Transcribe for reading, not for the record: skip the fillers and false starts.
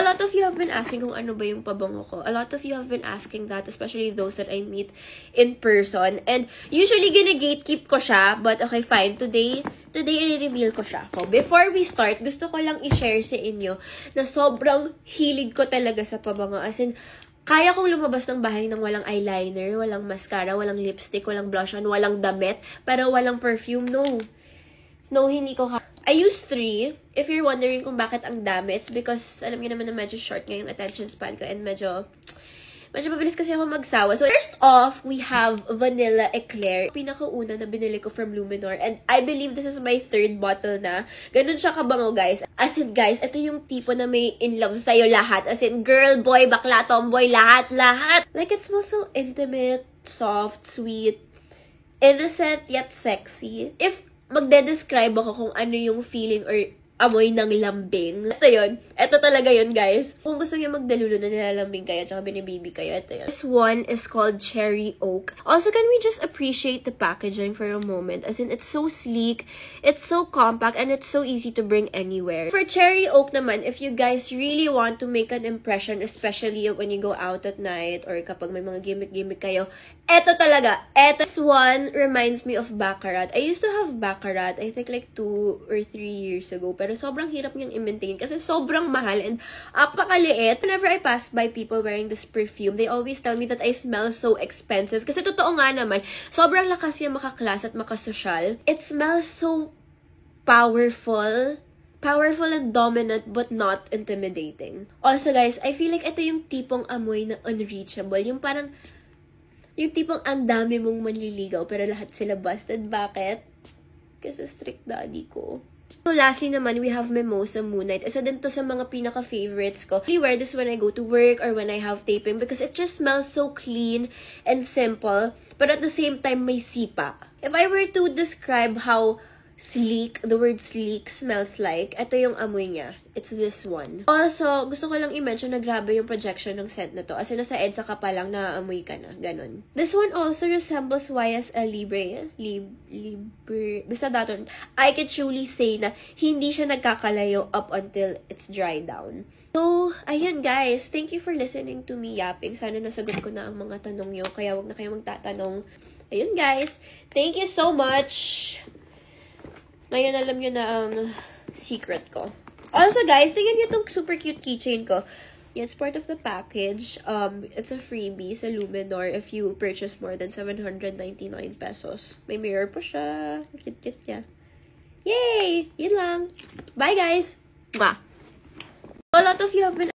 a lot of you have been asking kung ano ba yung pabango ko. A lot of you have been asking that, especially those that I meet in person. And usually, gina-gatekeep ko siya. But okay, fine. Today, i-reveal ko siya. So, before we start, gusto ko lang i-share sa inyo na sobrang hilig ko talaga sa pabango. As in, kaya kong lumabas ng bahay nang walang eyeliner, walang mascara, walang lipstick, walang blush on, walang damit, pero walang perfume. No, hindi ko I use 3. If you're wondering kung bakit ang dami, it's because, alam niyo naman na medyo short nga yung attention span ko and medyo mabilis kasi ako magsawa. So, first off, we have Vanilla Eclair. Pinakauna na binili ko from Luminor. And I believe this is my 3rd bottle na. Ganun siya kabango, guys. As in, guys, ito yung tipo na may in love sa'yo lahat. As in, girl, boy, bakla, tomboy, lahat. Like, it smells so intimate, soft, sweet, innocent, yet sexy. If magde-describe ako kung ano yung feeling or amoy ng lambing. Ito yun. Ito talaga yun, guys. Kung gusto niyo magdalulo na nilalambing kayo at saka binibaby kayo, ito yun. This one is called Cherry Oak. Also, can we just appreciate the packaging for a moment? As in, it's so sleek, it's so compact, and it's so easy to bring anywhere. For Cherry Oak naman, if you guys really want to make an impression, especially when you go out at night or kapag may mga gimmick-gimmick kayo, eto talaga. This one reminds me of Baccarat. I used to have Baccarat, I think like 2 or 3 years ago. Pero sobrang hirap niyang i-maintain kasi sobrang mahal and apakaliit. Whenever I pass by people wearing this perfume, they always tell me that I smell so expensive. Kasi totoo nga naman, sobrang lakas niya makaklas at makasosyal. It smells so powerful and dominant but not intimidating. Also guys, I feel like ito yung tipong amoy na unreachable. Yung parang yung tipong ang dami mong manliligaw pero lahat sila busted. Bakit? Kasi strict daddy ko. So lastly naman, we have Mimosa Moonlight. Isa din to sa mga pinaka-favorites ko. I wear this when I go to work or when I have taping because it just smells so clean and simple. But at the same time, may sipa. If I were to describe how sleek, the word sleek smells like, ito yung amoy niya. It's this one. Also, gusto ko lang i-mention na grabe yung projection ng scent na to. As in, nasa EDSA ka pa lang, naaamoy ka na. Ganon. This one also resembles YSL Libre. Basta daton. I can truly say na hindi siya nagkakalayo up until it's dry down. So, ayun guys. Thank you for listening to me yapping. Sana nasagot ko na ang mga tanong nyo. Kaya wag na kayo magtatanong. Ayun guys. Thank you so much. Ngayon, alam nyo na ang secret ko. Also, guys, tingnan nyo itong super cute keychain ko. Yeah, it's part of the package. It's a freebie sa Luminor if you purchase more than 799 pesos. May mirror pa siya. Cute niya. Yay! Yun lang. Bye, guys! Mwah! A lot of you have been